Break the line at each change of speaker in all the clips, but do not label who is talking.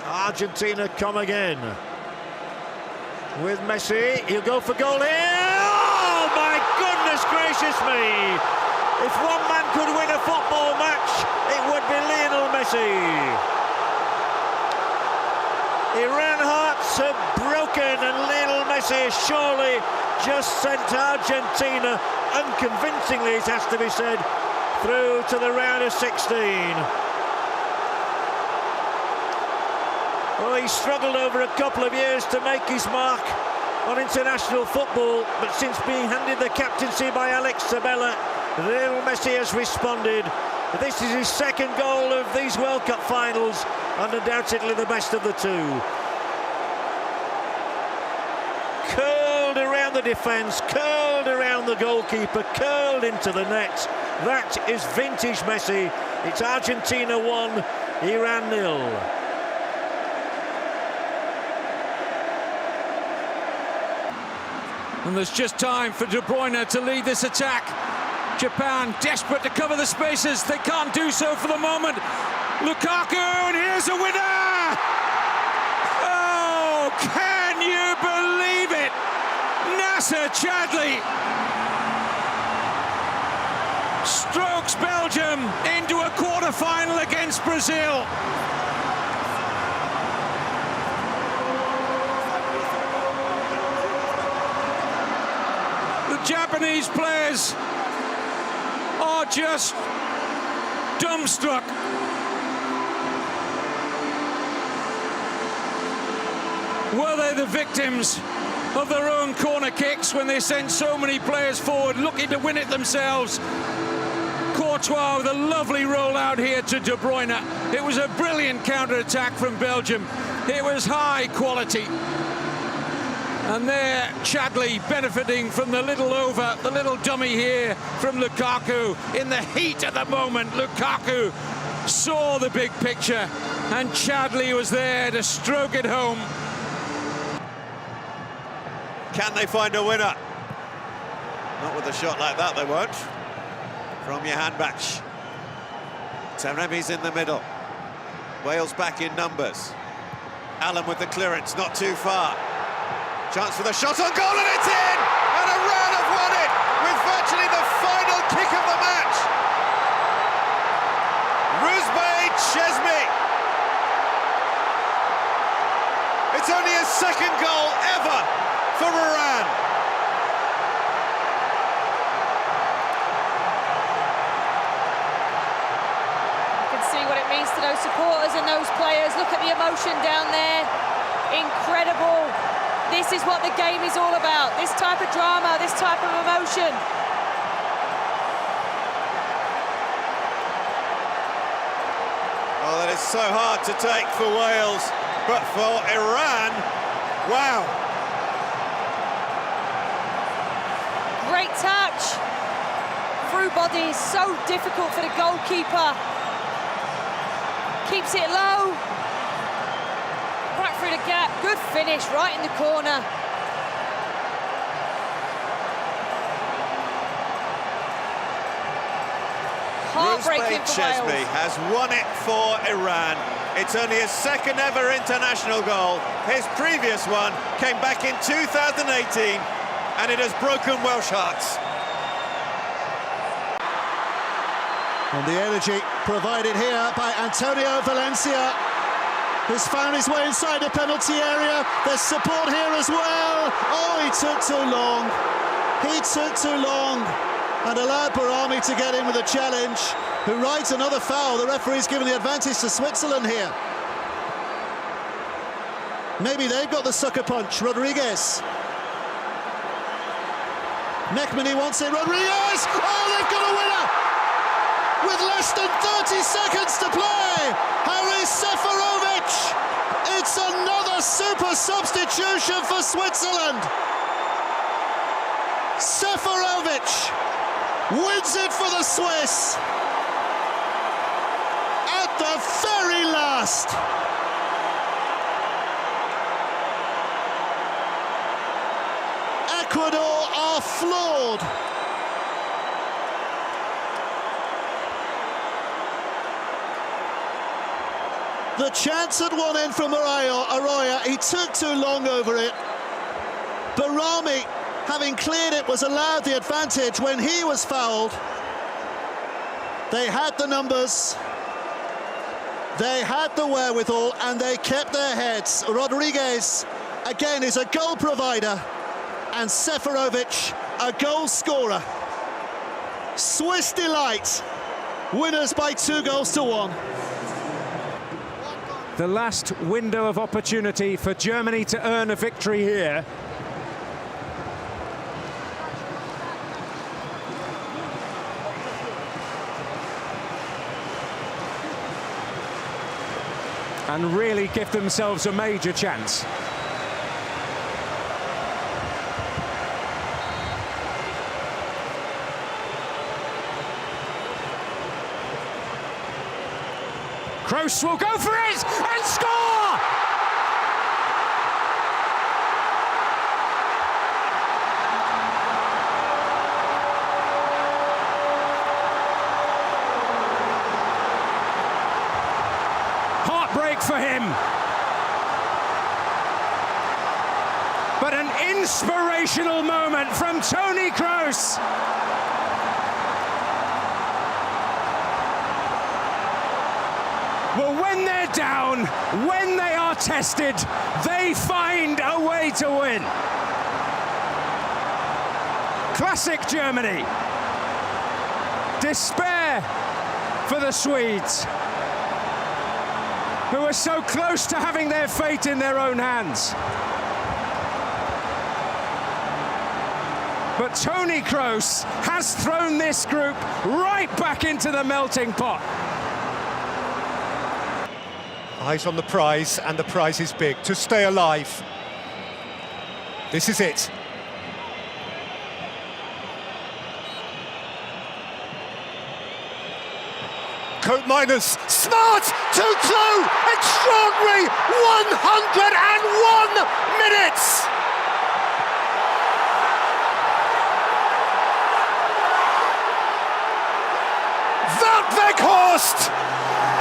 Argentina come again. With Messi, he'll go for goal here. Oh my goodness gracious me! If one man could win a football match, it would be Lionel Messi. Iran hearts are broken, and Lionel Messi surely just sent Argentina, unconvincingly it has to be said, through to the round of 16. Well, he struggled over a couple of years to make his mark on international football, but since being handed the captaincy by Alex Sabella, Lionel Messi has responded. This is his second goal of these World Cup finals, and undoubtedly the best of the two. Curled around the defence, curled around the goalkeeper, curled into the net. That is vintage Messi. It's Argentina 1, Iran 0.
And there's just time for De Bruyne to lead this attack. Japan desperate to cover the spaces. They can't do so for the moment. Lukaku, and here's a winner! Oh, can you believe it? Nasser Chadli strokes Belgium into a quarter-final against Brazil. The Japanese players are just dumbstruck. Were they the victims of their own corner kicks when they sent so many players forward looking to win it themselves? Courtois with a lovely rollout here to De Bruyne. It was a brilliant counter-attack from Belgium. It was high quality. And there, Chadli benefiting from the little over, the little dummy here from Lukaku. In the heat of the moment, Lukaku saw the big picture, and Chadli was there to stroke it home.
Can they find a winner? Not with a shot like that, they won't. From Johan Bach. Taremi's in the middle. Wales back in numbers. Allen with the clearance, not too far. Chance for the shot on goal, and it's in! And Iran have won it with virtually the final kick of the match. Rouzbeh Cheshmi. It's only his second goal ever for Iran.
You can see what it means to those supporters and those players. Look at the emotion down there. Incredible. This is what the game is all about. This type of drama, this type of emotion.
Oh, that is so hard to take for Wales, but for Iran, wow.
Great touch. Through body is so difficult for the goalkeeper. Keeps it low. Right through the gap, good finish, right in the corner. Heartbreaking for Wales.
Cheshmi has won it for Iran. It's only his second ever international goal. His previous one came back in 2018, and it has broken Welsh hearts.
And the energy provided here by Antonio Valencia, who's found his way inside the penalty area. There's support here as well. Oh, he took too long. He took too long and allowed Barami to get in with a challenge, who rides another foul. The referee's given the advantage to Switzerland here. Maybe they've got the sucker punch. Rodriguez. Nekmani wants it. Rodriguez! Oh, they've got a winner! With less than 30 seconds to play, Harry Seferovic. It's another super substitution for Switzerland. Seferovic wins it for the Swiss at the very last. Ecuador are floored. The chance at one end from Arroyo, he took too long over it. Barami, having cleared it, was allowed the advantage when he was fouled. They had the numbers, they had the wherewithal, and they kept their heads. Rodriguez, again, is a goal provider, and Seferovic, a goal scorer. Swiss delight, winners by 2-1.
The last window of opportunity for Germany to earn a victory here. And really give themselves a major chance. Kroos will go for it and score! Heartbreak for him. But an inspirational moment from Toni Kroos. Well, when they're down, when they are tested, they find a way to win. Classic Germany. Despair for the Swedes, who are so close to having their fate in their own hands. But Toni Kroos has thrown this group right back into the melting pot.
Eyes on the prize, and the prize is big. To stay alive. This is it. Coat miners, smart, 2-2, extraordinary, 101 minutes! Wout Weghorst!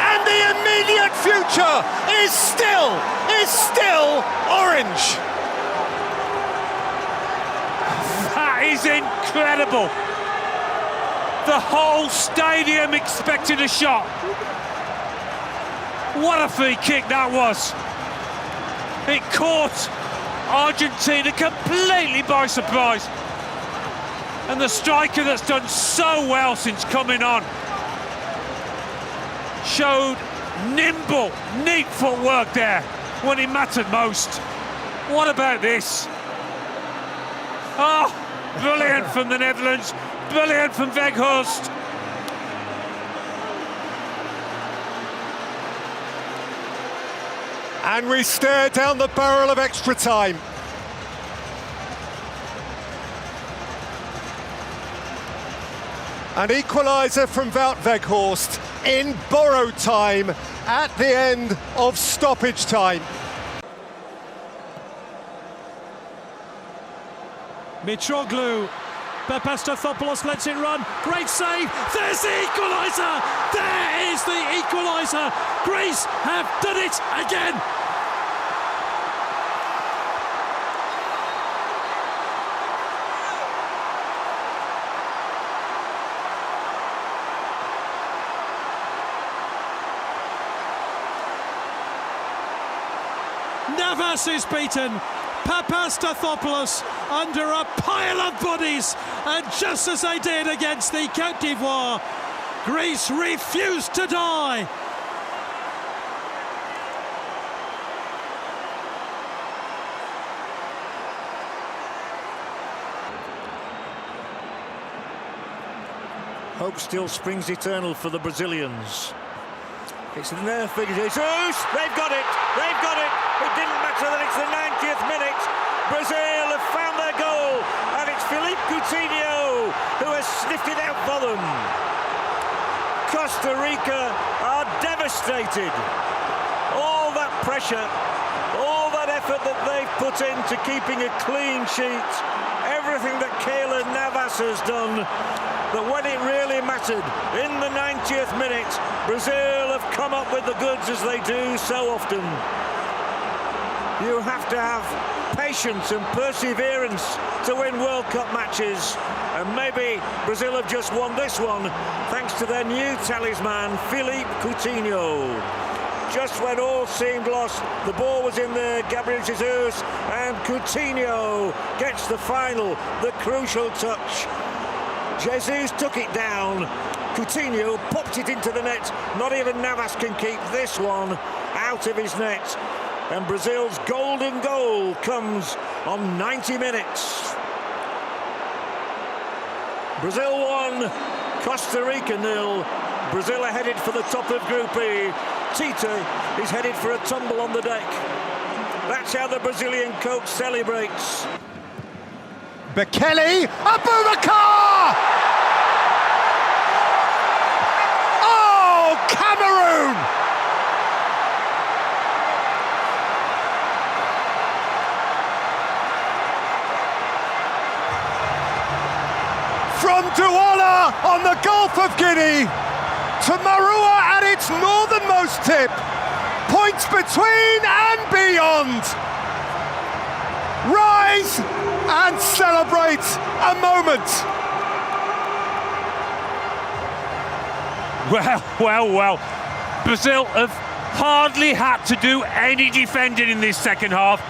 And the immediate future is still orange.
That is incredible. The whole stadium expected a shot. What a free kick that was. It caught Argentina completely by surprise. And the striker that's done so well since coming on showed nimble, neat footwork there when it mattered most. What about this? Oh, brilliant from the Netherlands, brilliant from Weghorst.
And we stare down the barrel of extra time. An equaliser from Wout Weghorst in borrowed time at the end of stoppage time.
Mitroglou, Papastathopoulos lets it run, great save, there's the equaliser! There is the equaliser! Greece have done it again! Navas is beaten. Papastathopoulos under a pile of bodies, and just as they did against the Côte d'Ivoire, Greece refused to die.
Hope still springs eternal for the Brazilians. It's there for Jesus. They've got it. They've got it. It didn't matter that it's the 90th minute. Brazil have found their goal, and it's Philippe Coutinho who has sniffed it out for them. Costa Rica are devastated. All that pressure, all that effort that they've put into keeping a clean sheet, everything that Keylor Navas has done, but when it really mattered, in the 90th minute, Brazil have come up with the goods as they do so often. You have to have patience and perseverance to win World Cup matches, and maybe Brazil have just won this one thanks to their new talisman, Philippe Coutinho. Just when all seemed lost, the ball was in there, Gabriel Jesus, and Coutinho gets the final, the crucial touch. Jesus took it down, Coutinho popped it into the net. Not even Navas can keep this one out of his net. And Brazil's golden goal comes on 90 minutes. Brazil 1, Costa Rica 0. Brazil are headed for the top of Group E. Tite is headed for a tumble on the deck. That's how the Brazilian coach celebrates.
Bekele, Abubakar! Oh, Cameroon! From Douala on the Gulf of Guinea to Marua at its northernmost tip, points between and beyond. Rise and celebrate a moment.
Well. Brazil have hardly had to do any defending in this second half,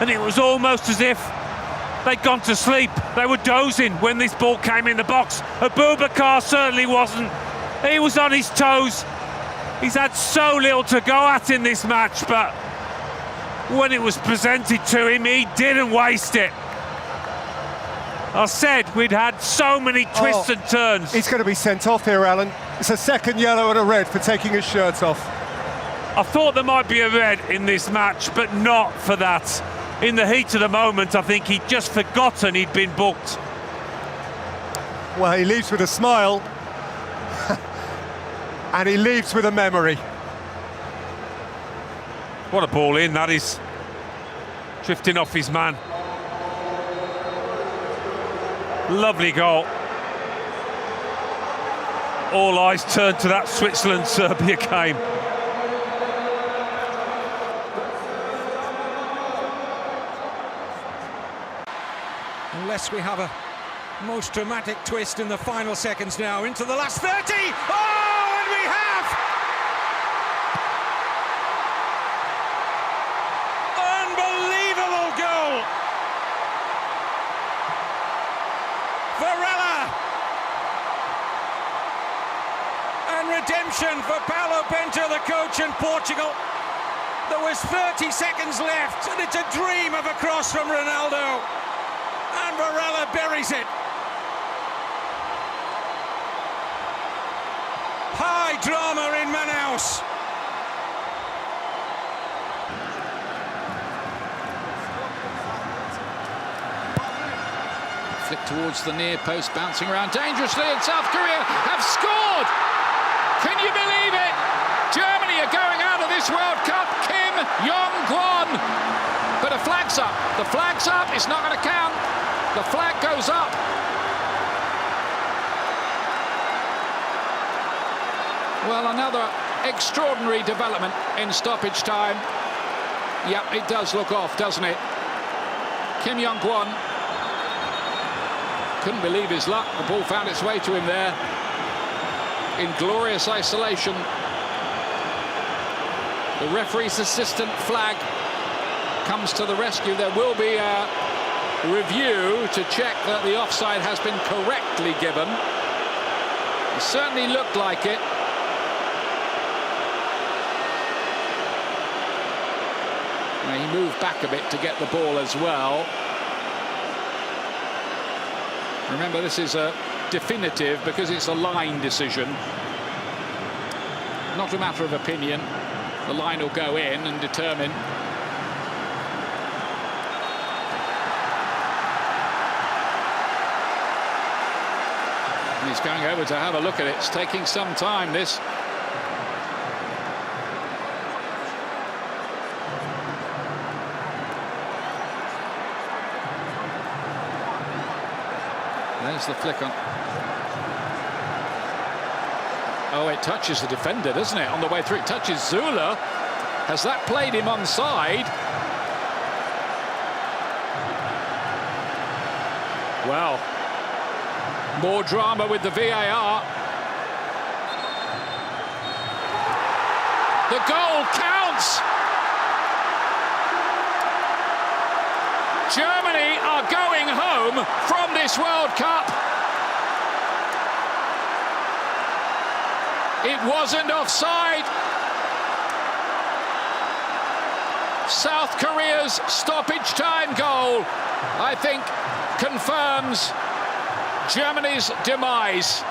and it was almost as if they'd gone to sleep. They were dozing when this ball came in the box. Abubakar certainly wasn't. He was on his toes. He's had so little to go at in this match, but when it was presented to him, he didn't waste it. I said we'd had so many twists and turns.
He's going to be sent off here, Alan. It's a second yellow and a red for taking his shirt off.
I thought there might be a red in this match, but not for that. In the heat of the moment, I think he'd just forgotten he'd been booked.
Well, he leaves with a smile. And he leaves with a memory.
What a ball in, that is. Drifting off his man. Lovely goal. All eyes turned to that Switzerland-Serbia game.
Unless we have a most dramatic twist in the final seconds now, into the last 30. Oh, and we have! Unbelievable goal! Varela! And redemption for Paulo Bento, the coach in Portugal. There was 30 seconds left, and it's a dream of a cross from Ronaldo. And Varela buries it. High drama in Manaus.
Flick towards the near post, bouncing around dangerously, and South Korea have scored! Can you believe it? Germany are going out of this World Cup. Kim Jong-kwon. But a flag's up. The flag's up. It's not going to count. The flag goes up. Well, another extraordinary development in stoppage time. Yep, it does look off, doesn't it? Kim Jong-kwon couldn't believe his luck. The ball found its way to him there in glorious isolation. The referee's assistant flag comes to the rescue. There will be a review to check that the offside has been correctly given. It certainly looked like it. Now, he moved back a bit to get the ball as well. Remember, this is a definitive because it's a line decision. Not a matter of opinion. The line will go in and determine. And he's going over to have a look at it. It's taking some time, this. There's the flick on. Oh, it touches the defender, doesn't it? On the way through, it touches Zula. Has that played him onside? Well, more drama with the VAR. The goal counts. Germany are going home from this World Cup. It wasn't offside. South Korea's stoppage time goal, I think, confirms Germany's demise.